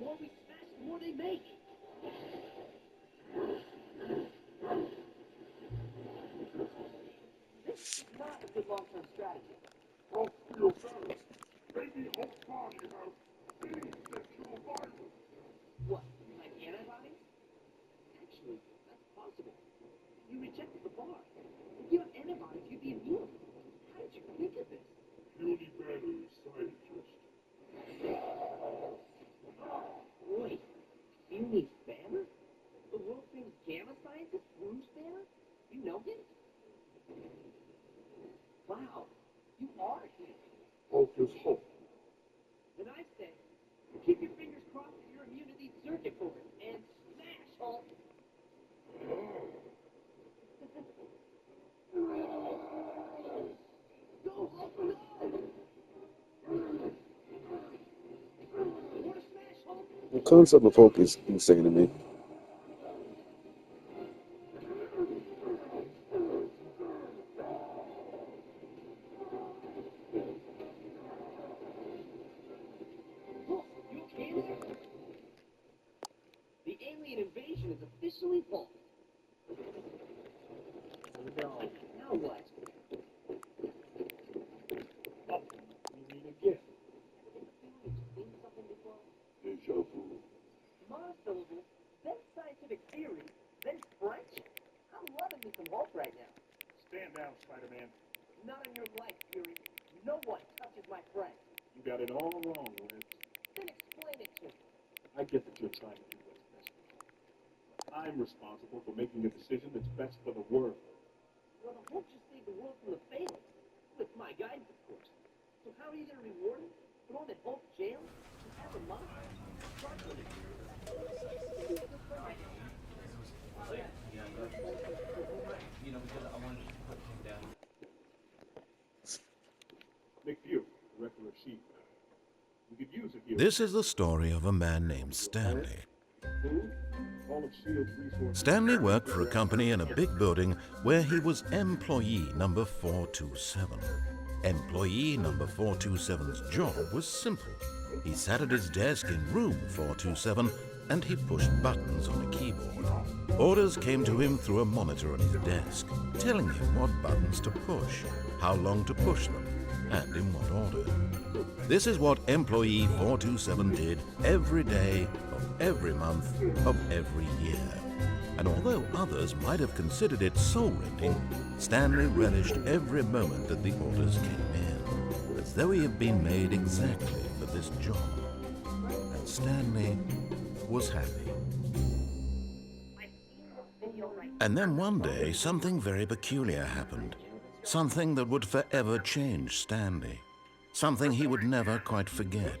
more we smash, the more they make. This is not a good long-term strategy. Well, your fellas, maybe Hulk Body have things that kill viruses. What, like antibodies? Actually, that's possible. You rejected the bar. If you have antibodies, you'd be immune. How did you think of this? Puny battery scientist. Wait, Puny Banner? The world-famous gamma scientist, Bruce Banner? You know him? Wow, you are him. Hulk is Hulk. Then I say, keep your fingers crossed that your immunity circuit board and smash, Hulk! Go, Hulk, go! More to smash, Hulk! The concept of Hulk is insane to me. Hulk, you okay there? The alien invasion is officially halted. Now what? Oh, you mean again? Seen something before? Deja vu. Monosyllable, then scientific theory, then French? I'm loving me some Hulk right now. Stand down, Spider-Man. Not on your life, Fury. No one touches my friend. You got it all wrong, Liz. Then explain it to me. I get that you're trying to do what's best for you. I'm responsible for making a decision that's best for the world. Well, the Hulk just saved the world from the fatal. With my guidance, of course. So how are you going to reward him? Throw him in Hulk jail? And have a month? Nick Fury, director of S.H.I.E.L.D. We could use a hero. This is the story of a man named Stanley. Who? All of S.H.I.E.L.D.'s resources. Stanley worked for a company in a big building where he was employee number 427. Employee number 427's job was simple. He sat at his desk in room 427 and he pushed buttons on a keyboard. Orders came to him through a monitor on his desk, telling him what buttons to push, how long to push them, and in what order. This is what employee 427 did every day of every month of every year. And although others might have considered it soul-rending, Stanley relished every moment that the orders came in, as though he had been made exactly for this job. And Stanley was happy. And then one day, something very peculiar happened. Something that would forever change Stanley. Something he would never quite forget.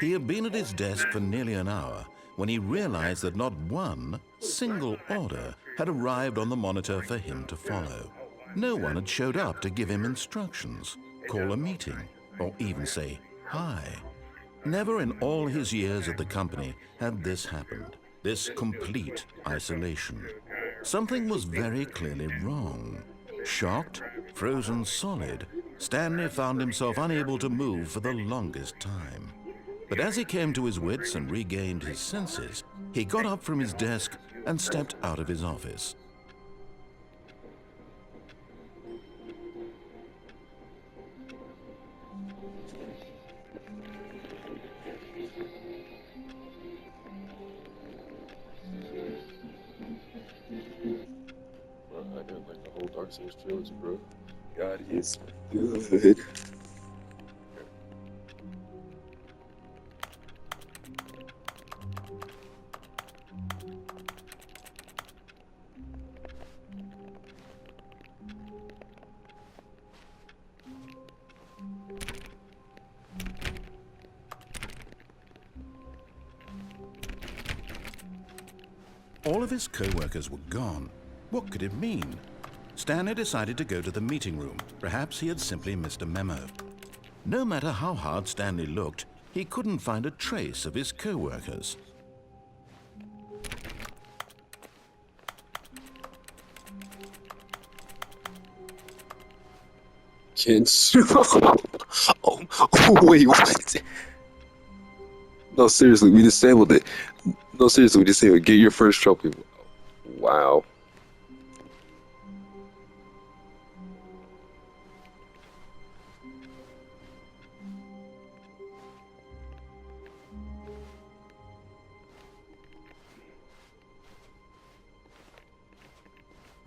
He had been at his desk for nearly an hour when he realized that not one single order had arrived on the monitor for him to follow. No one had showed up to give him instructions, call a meeting, or even say hi. Never in all his years at the company had this happened, this complete isolation. Something was very clearly wrong. Shocked, frozen solid, Stanley found himself unable to move for the longest time. But as he came to his wits and regained his senses, he got up from his desk and stepped out of his office. I didn't like the whole Dark Souls trilogy, bro. God, he is good. All of his co-workers were gone. What could it mean? Stanley decided to go to the meeting room. Perhaps he had simply missed a memo. No matter how hard Stanley looked, he couldn't find a trace of his co-workers. Can't you? Oh, wait, what? No, seriously, we disabled it. No, seriously, we disabled it. Get your first trophy. Wow.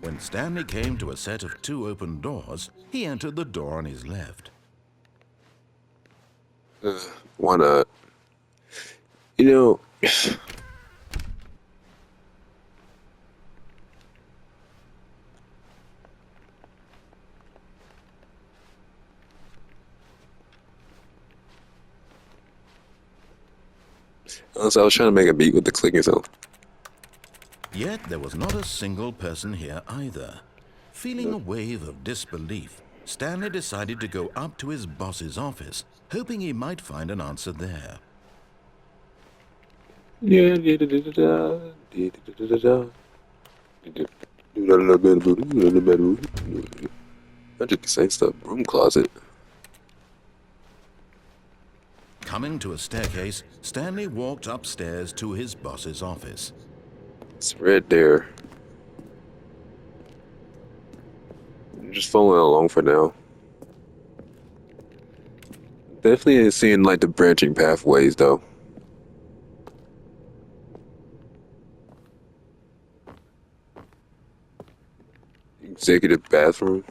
When Stanley came to a set of 2 open doors, he entered the door on his left. Why not? You know, honestly, I was trying to make a beat with the clicking sound. Yet there was not a single person here either. Feeling a wave of disbelief, Stanley decided to go up to his boss's office, hoping he might find an answer there. Yeah, I did the same stuff. Room closet. Coming to a staircase, Stanley walked upstairs to his boss's office. It's right there. I'm just following along for now. Definitely ain't seeing like the branching pathways though. Executive bathroom.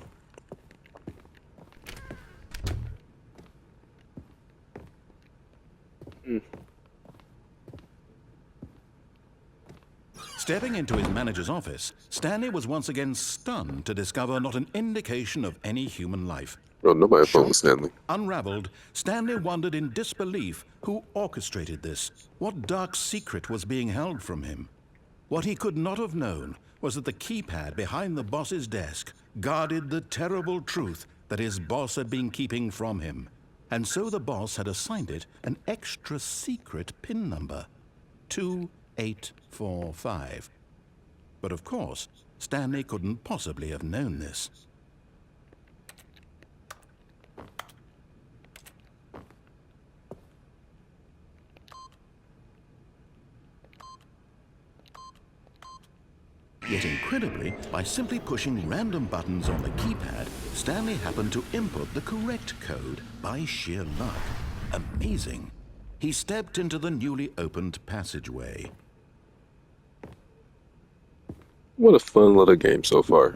Stepping into his manager's office, Stanley was once again stunned to discover not an indication of any human life. Bro, nobody phone Stanley. Unraveled, Stanley wondered in disbelief who orchestrated this, what dark secret was being held from him. What he could not have known was that the keypad behind the boss's desk guarded the terrible truth that his boss had been keeping from him. And so the boss had assigned it an extra secret PIN number, 2845. But of course, Stanley couldn't possibly have known this. Yet incredibly, by simply pushing random buttons on the keypad, Stanley happened to input the correct code by sheer luck. Amazing. He stepped into the newly opened passageway. What a fun little game so far.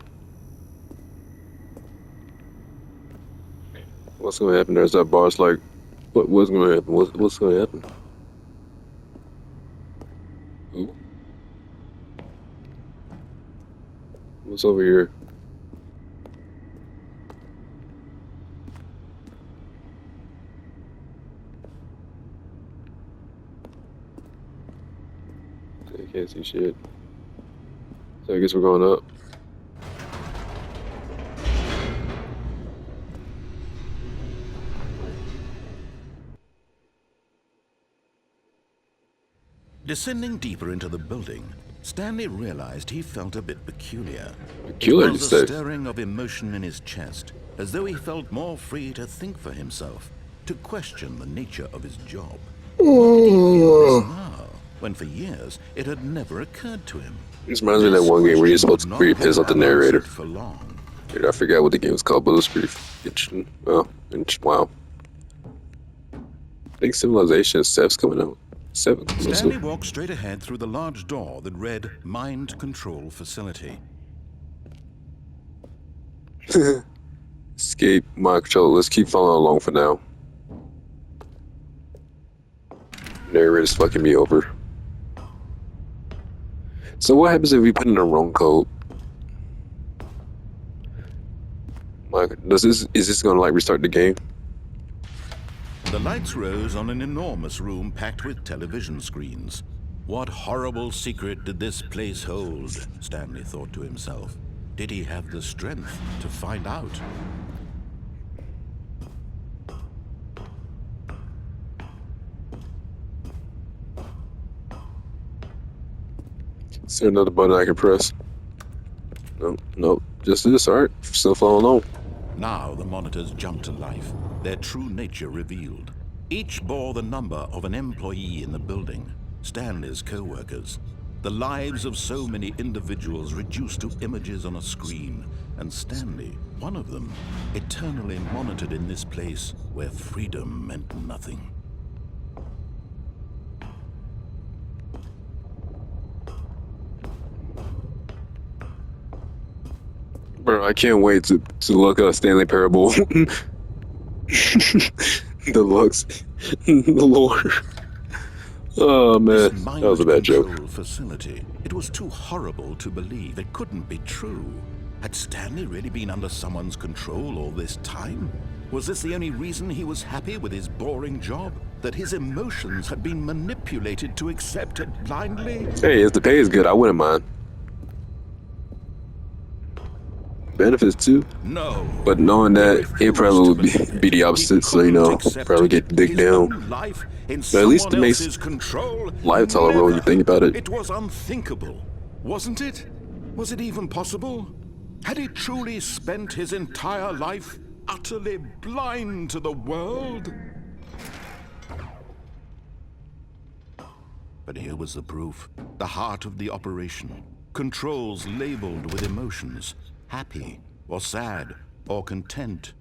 What's gonna happen? There's that boss like, what's gonna happen? What's gonna happen? Ooh. What's over here? I can't see shit. So I guess we're going up. Descending deeper into the building, Stanley realized he felt a bit peculiar. Peculiar, It you was say? a stirring of emotion in his chest, as though he felt more free to think for himself, to question the nature of his job. Why did he feel this now, when for years it had never occurred to him? This reminds me of that one game where you're supposed to creep piss off the narrator. For long. Dude, I forgot what the game was called, but it was pretty interesting. Well, wow. I think Civilization 7's coming out. 7. Stanley walked straight ahead through the large door that read Mind Control Facility. Escape mind control. Let's keep following along for now. Narrator's fucking me over. So what happens if we put in the wrong code? Is this gonna like restart the game? The lights rose on an enormous room packed with television screens. What horrible secret did this place hold? Stanley thought to himself. Did he have the strength to find out? Is there another button I can press? No, nope. Just this. Alright. Still following along. Now the monitors jumped to life, their true nature revealed. Each bore the number of an employee in the building, Stanley's co-workers. The lives of so many individuals reduced to images on a screen, and Stanley, one of them, eternally monitored in this place where freedom meant nothing. Bro, I can't wait to look up Stanley Parable. The looks, the lore. Oh This man, that was a mind bad joke. control facility, it was too horrible to believe. It couldn't be true. Had Stanley really been under someone's control all this time? Was this the only reason he was happy with his boring job? That his emotions had been manipulated to accept it blindly? Hey, if the pay is good, I wouldn't mind. Benefits too, No. but knowing that it probably would be the opposite, so you know, probably get digged down. But at least it makes life tolerable when you think about it. It was unthinkable, wasn't it? Was it even possible? Had he truly spent his entire life utterly blind to the world? But here was the proof, the heart of the operation. Controls labeled with emotions, happy or sad or content,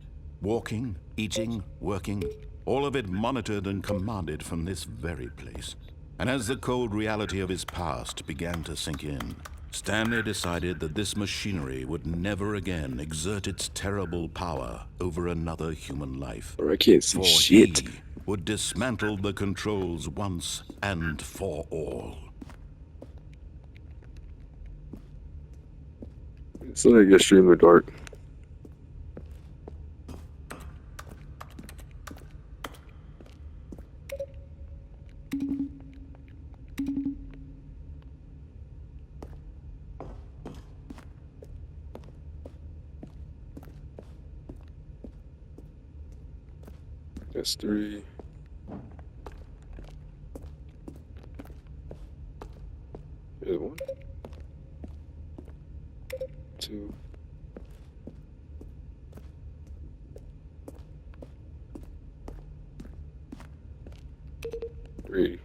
walking, eating, working, all of it monitored and commanded from this very place. And as the cold reality of his past began to sink in, Stanley decided that this machinery would never again exert its terrible power over another human life. Bro, I can't see For shit. he would dismantle the controls once and for all. It's like extremely dark. That's 3. Here's 1, 2. Three.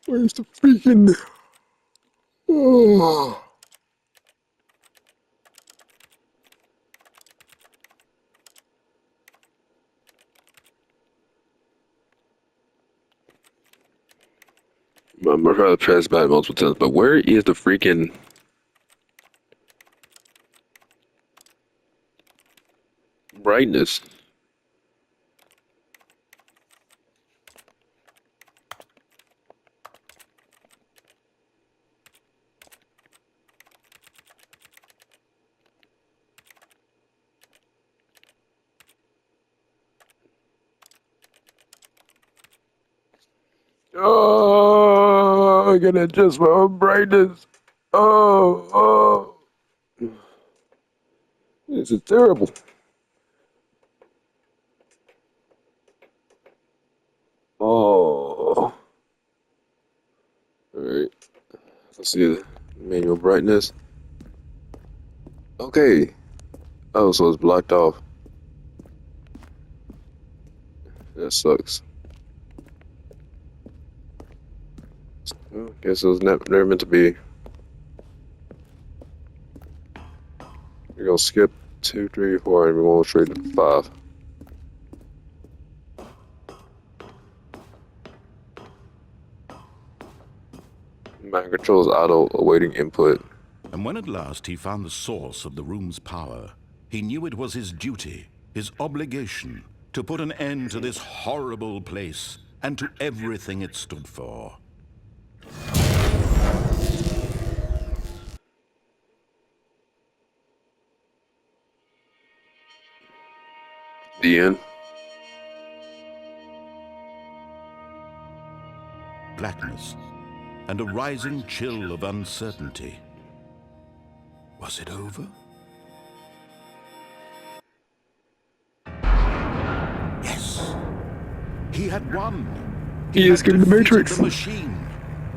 Where's the freaking... Oh. I'm gonna probably pass by it multiple times, but where is the freaking... brightness? Oh, I gotta adjust my own brightness. Oh. This is terrible. Oh. Alright. Let's see the manual brightness. Okay. Oh, so it's blocked off. That sucks. Well, guess it was never meant to be. We're gonna skip 2, 3, 4, and we're gonna straight to 5. Mind controls auto awaiting input. And when at last he found the source of the room's power, he knew it was his duty, his obligation, to put an end to this horrible place and to everything it stood for. The end. Blackness and a rising chill of uncertainty. Was it over? Yes. He had won. He had escaped the defeated Matrix. the machine,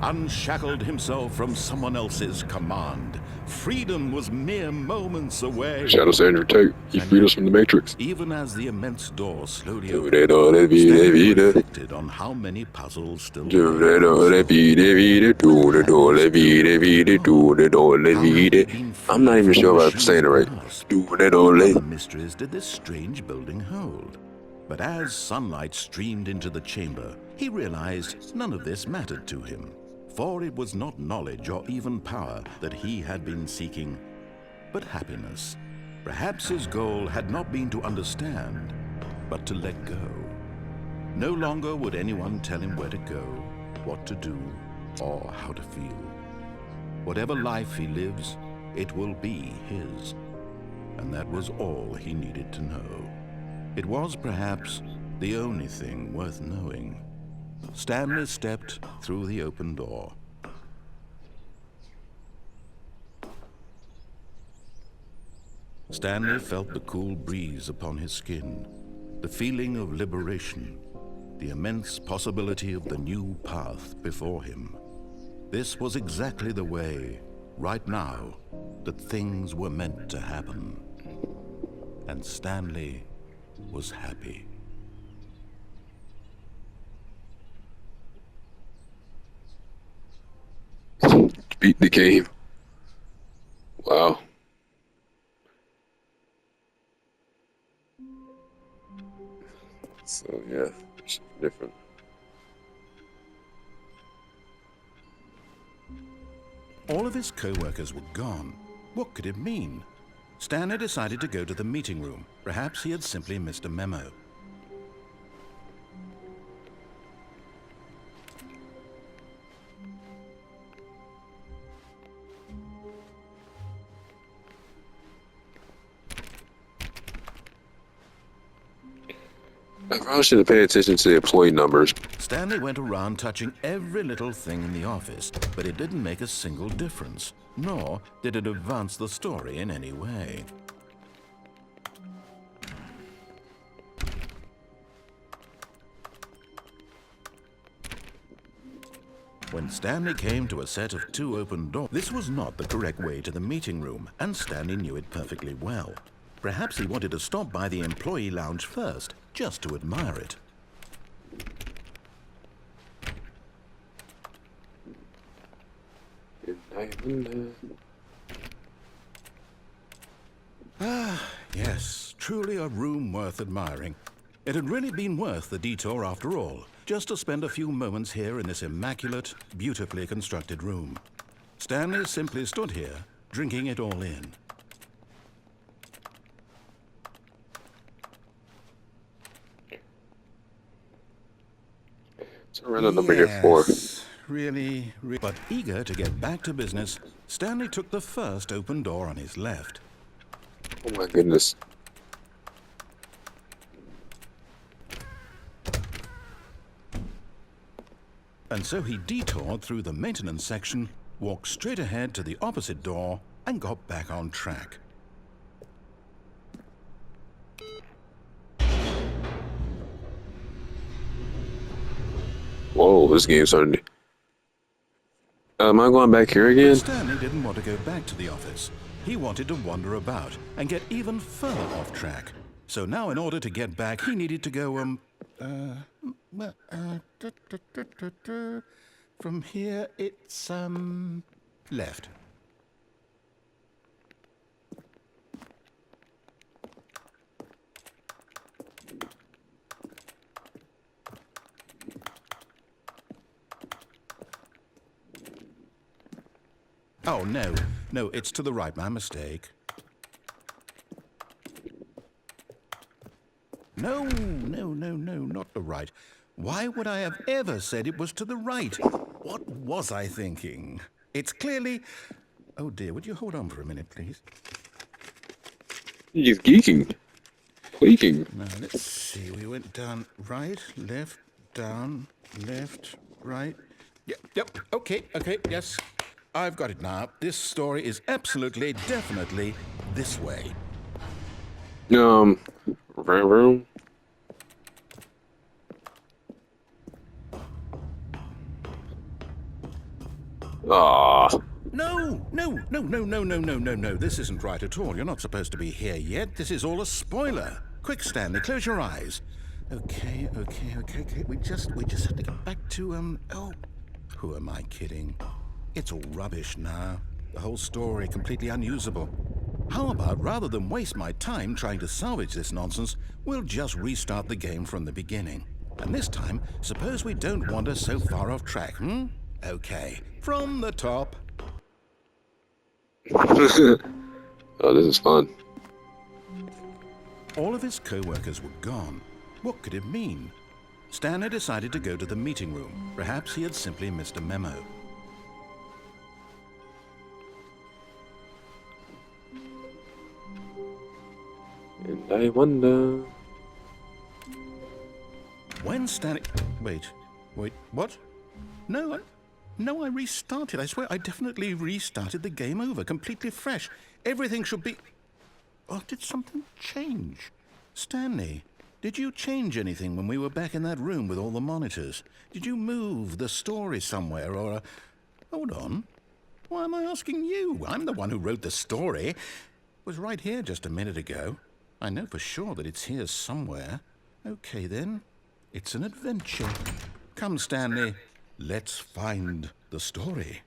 unshackled himself from someone else's command. Freedom was mere moments away. Shadow Sandra Tate, he freed us from the Matrix. Even as the immense door slowly Do opened, they know that be the Stanley vida? reflected on how many puzzles still Do lay they know that be the vida? Do they know that be the vida? Do they know that be the? I'm not even sure if I'm saying it right. Do they know What that? other mysteries did this strange building hold? But as sunlight streamed into the chamber, he realized none of this mattered to him, for it was not knowledge or even power that he had been seeking, but happiness. Perhaps his goal had not been to understand, but to let go. No longer would anyone tell him where to go, what to do, or how to feel. Whatever life he lives, it will be his. And that was all he needed to know. It was perhaps the only thing worth knowing. Stanley stepped through the open door. Stanley felt the cool breeze upon his skin, the feeling of liberation, the immense possibility of the new path before him. This was exactly the way, right now, that things were meant to happen. And Stanley was happy. Beat the game. Wow. So yeah, it's different. All of his co-workers were gone. What could it mean? Stanley decided to go to the meeting room. Perhaps he had simply missed a memo. I probably should have paid attention to the employee numbers. Stanley went around touching every little thing in the office, but it didn't make a single difference, nor did it advance the story in any way. When Stanley came to a set of 2 open doors, this was not the correct way to the meeting room, and Stanley knew it perfectly well. Perhaps he wanted to stop by the employee lounge first, just to admire it. Ah, yes, truly a room worth admiring. It had really been worth the detour after all, just to spend a few moments here in this immaculate, beautifully constructed room. Stanley simply stood here, drinking it all in. So random number here 4. Really, but eager to get back to business, Stanley took the first open door on his left. Oh my goodness. And so he detoured through the maintenance section, walked straight ahead to the opposite door, and got back on track. Whoa, this game's starting to... am I going back here again? Stanley didn't want to go back to the office. He wanted to wander about and get even further off track. So now in order to get back, he needed to go, from here it's, left. Oh, no, it's to the right, my mistake. No, not the right. Why would I have ever said it was to the right? What was I thinking? It's clearly... Oh dear, would you hold on for a minute, please? He's geeking. Tweaking. Now, let's see. We went down right, left, down, left, right. Yep, okay, yes. I've got it now. This story is absolutely, definitely this way. Vroom. Ah. No, no, no, no, no, no, no, no, no. This isn't right at all. You're not supposed to be here yet. This is all a spoiler. Quick, Stanley, close your eyes. Okay. We just have to get back to, oh, who am I kidding? It's all rubbish now. The whole story completely unusable. How about, rather than waste my time trying to salvage this nonsense, we'll just restart the game from the beginning. And this time, suppose we don't wander so far off track, hmm? Okay, from the top. Oh, this is fun. All of his co-workers were gone. What could it mean? Stanley decided to go to the meeting room. Perhaps he had simply missed a memo. And I wonder... When Stanley... Wait, what? No, I restarted. I swear I definitely restarted the game over, completely fresh. Everything should be... Oh, did something change? Stanley, did you change anything when we were back in that room with all the monitors? Did you move the story somewhere or... Hold on. Why am I asking you? I'm the one who wrote the story. It was right here just a minute ago. I know for sure that it's here somewhere. Okay, then. It's an adventure. Come, Stanley. Let's find the story.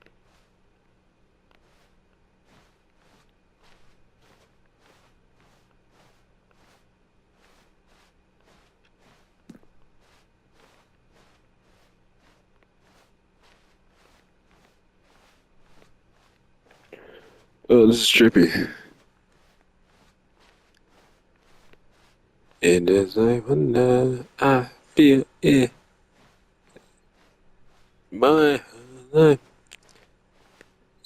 Oh, this is trippy. And as I wonder, I feel it. My life.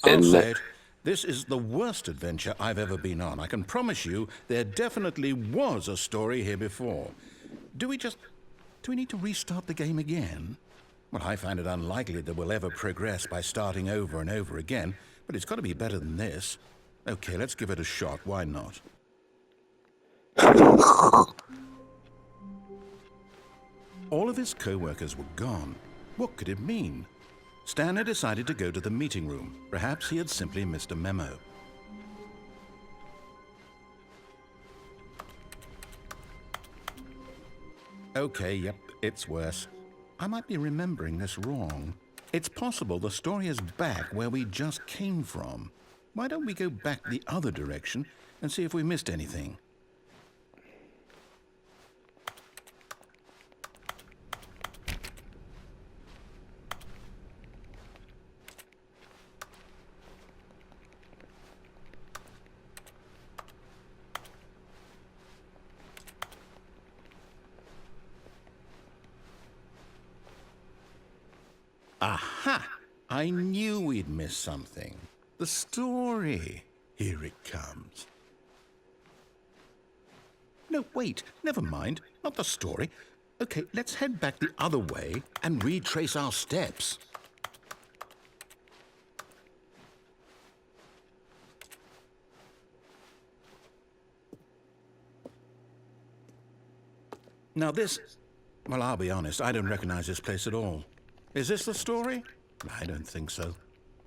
I'll say it. This is the worst adventure I've ever been on. I can promise you there definitely was a story here before. Do we need to restart the game again? Well, I find it unlikely that we'll ever progress by starting over and over again, but it's got to be better than this. Okay, let's give it a shot. Why not? All of his co-workers were gone. What could it mean? Stanley decided to go to the meeting room. Perhaps he had simply missed a memo. Okay, yep, it's worse. I might be remembering this wrong. It's possible the story is back where we just came from. Why don't we go back the other direction and see if we missed anything? Aha! I knew we'd miss something. The story. Here it comes. No, wait. Never mind. Not the story. Okay, let's head back the other way and retrace our steps. Now this... Well, I'll be honest. I don't recognize this place at all. Is this the story? I don't think so.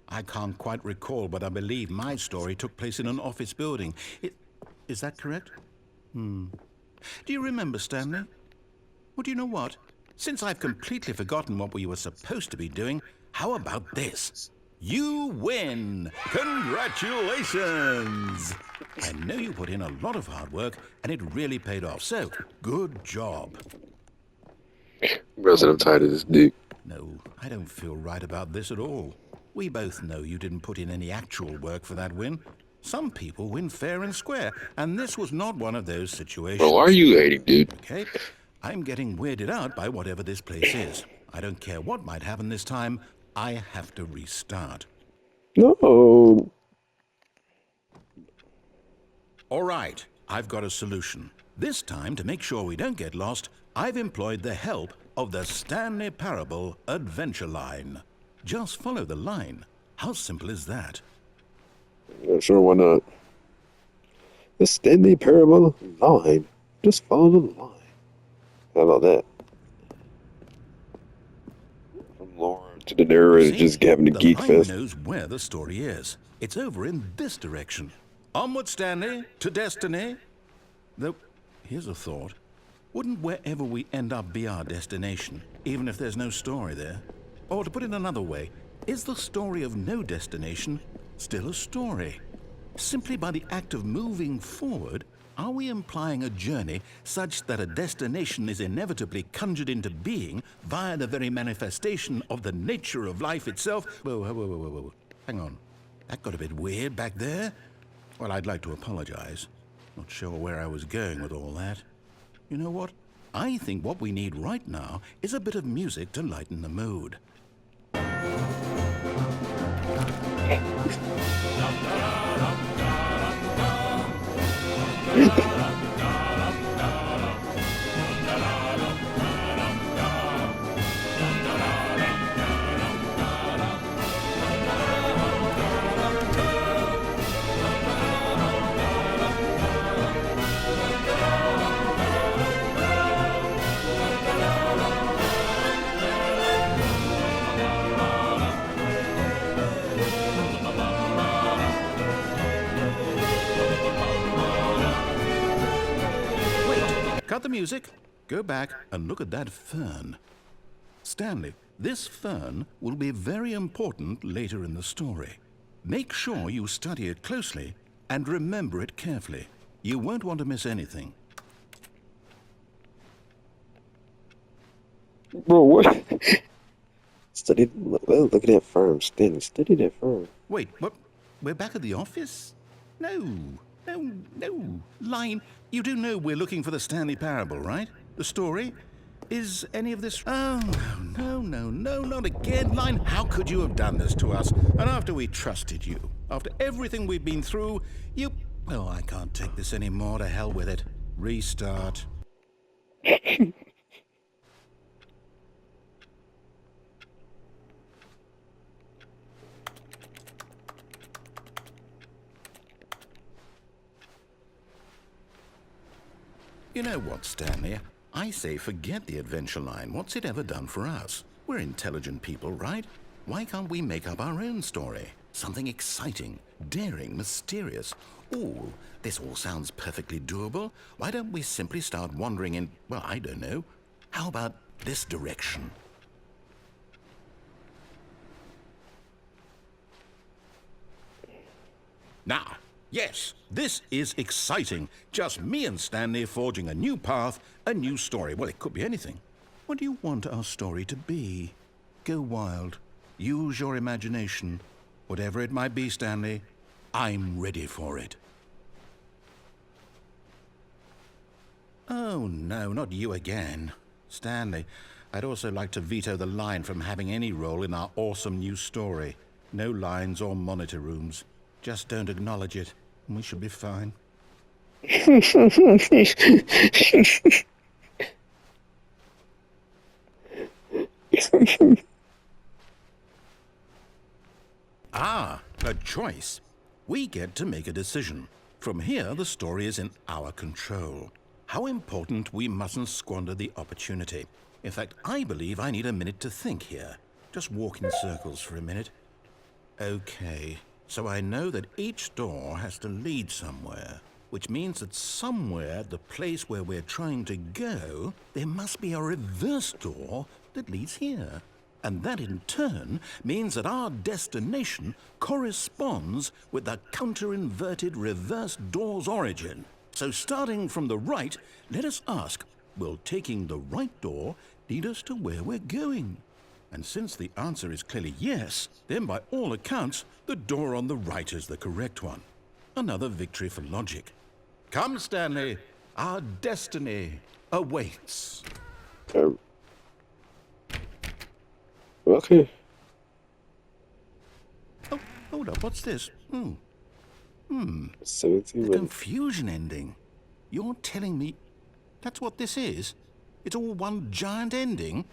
I can't quite recall, but I believe my story took place in an office building. Is that correct? Do you remember, Stanley? Well, do you know what? Since I've completely forgotten what we were supposed to be doing, how about this? You win! Congratulations! I know you put in a lot of hard work, and it really paid off, so good job. Bro said I'm tired of this dude. No, I don't feel right about this at all. We both know you didn't put in any actual work for that win. Some people win fair and square, and this was not one of those situations. Bro, why are you hating, dude? Okay, I'm getting weirded out by whatever this place is. I don't care what might happen this time. I have to restart. No. All right, I've got a solution. This time, to make sure we don't get lost, I've employed the help of the Stanley Parable Adventure Line. Just follow the line. How simple is that? Yeah, sure, why not? The Stanley Parable line. Just follow the line. How about that? From Lord to the narrator See, just having a the geek line fest. knows where the story is. It's over in this direction. Onward, Stanley, to destiny. Though, here's a thought. Wouldn't wherever we end up be our destination, even if there's no story there? Or to put it another way, is the story of no destination still a story? Simply by the act of moving forward, are we implying a journey such that a destination is inevitably conjured into being via the very manifestation of the nature of life itself? Whoa. Hang on. That got a bit weird back there. Well, I'd like to apologize. Not sure where I was going with all that. You know what? I think what we need right now is a bit of music to lighten the mood. Cut the music, go back and look at that fern. Stanley, this fern will be very important later in the story. Make sure you study it closely and remember it carefully. You won't want to miss anything. Bro, what? Study. Look at that firm, Stanley. Study that firm. Wait, what? We're back at the office? No. Line, you do know we're looking for the Stanley Parable, right? The story? Is any of this... Oh, no, not again. Line, how could you have done this to us? And after we trusted you, after everything we've been through, you... Oh, I can't take this anymore. To hell with it. Restart. You know what, Stanley? I say forget the adventure line. What's it ever done for us? We're intelligent people, right? Why can't we make up our own story? Something exciting, daring, mysterious. Ooh, this all sounds perfectly doable. Why don't we simply start wandering in, well, I don't know. How about this direction? Now, yes, this is exciting. Just me and Stanley forging a new path, a new story. Well, it could be anything. What do you want our story to be? Go wild. Use your imagination. Whatever it might be, Stanley, I'm ready for it. Oh, no, not you again. Stanley, I'd also like to veto the line from having any role in our awesome new story. No lines or monitor rooms. Just don't acknowledge it, and we should be fine. Ah, a choice. We get to make a decision. From here, the story is in our control. How important we mustn't squander the opportunity. In fact, I believe I need a minute to think here. Just walk in circles for a minute. Okay. So I know that each door has to lead somewhere, which means that somewhere, the place where we're trying to go, there must be a reverse door that leads here. And that in turn means that our destination corresponds with the counter-inverted reverse door's origin. So starting from the right, let us ask, will taking the right door lead us to where we're going? And since the answer is clearly yes, then by all accounts, the door on the right is the correct one. Another victory for logic. Come, Stanley, our destiny awaits. Okay. Oh, hold up, what's this? 17 The minutes. confusion ending. You're telling me that's what this is? It's all one giant ending?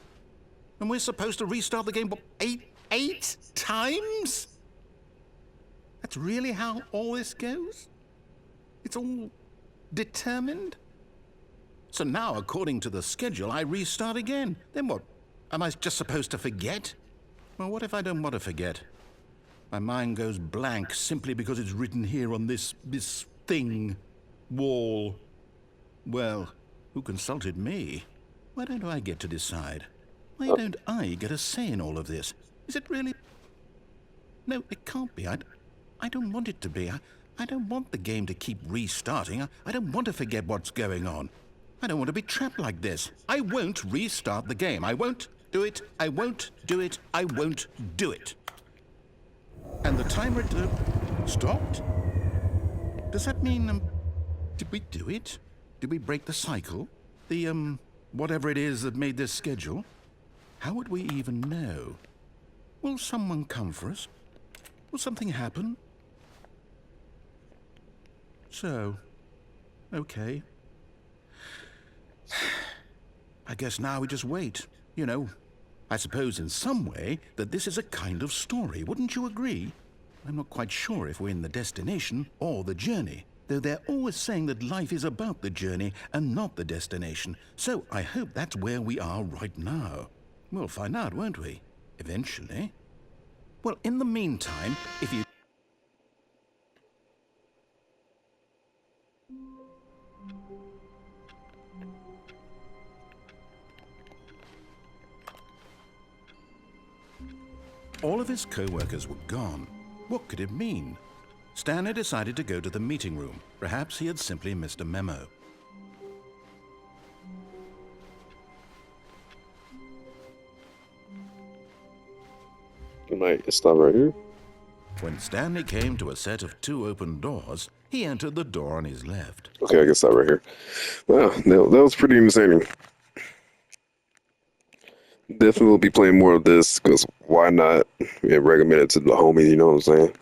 And we're supposed to restart the game, what, eight times? That's really how all this goes? It's all determined? So now, according to the schedule, I restart again. Then what? Am I just supposed to forget? Well, what if I don't want to forget? My mind goes blank simply because it's written here on this thing, wall. Well, who consulted me? Why don't I get to decide? Why don't I get a say in all of this? Is it really? No, it can't be. I don't want it to be. I don't want the game to keep restarting. I don't want to forget what's going on. I don't want to be trapped like this. I won't restart the game. I won't do it. I won't do it. I won't do it. And the timer stopped? Does that mean, did we do it? Did we break the cycle? The, whatever it is that made this schedule? How would we even know? Will someone come for us? Will something happen? So, okay. I guess now we just wait, you know. I suppose in some way that this is a kind of story, wouldn't you agree? I'm not quite sure if we're in the destination or the journey, though they're always saying that life is about the journey and not the destination, so I hope that's where we are right now. We'll find out, won't we? Eventually. Well, in the meantime, if you... All of his co-workers were gone. What could it mean? Stanley decided to go to the meeting room. Perhaps he had simply missed a memo. Good night. Stop right here. When Stanley came to a set of 2 open doors, he entered the door on his left. Okay, I can stop right here. Wow, that was pretty insane. Definitely will be playing more of this, because why not? Yeah, recommend it to the homies, you know what I'm saying?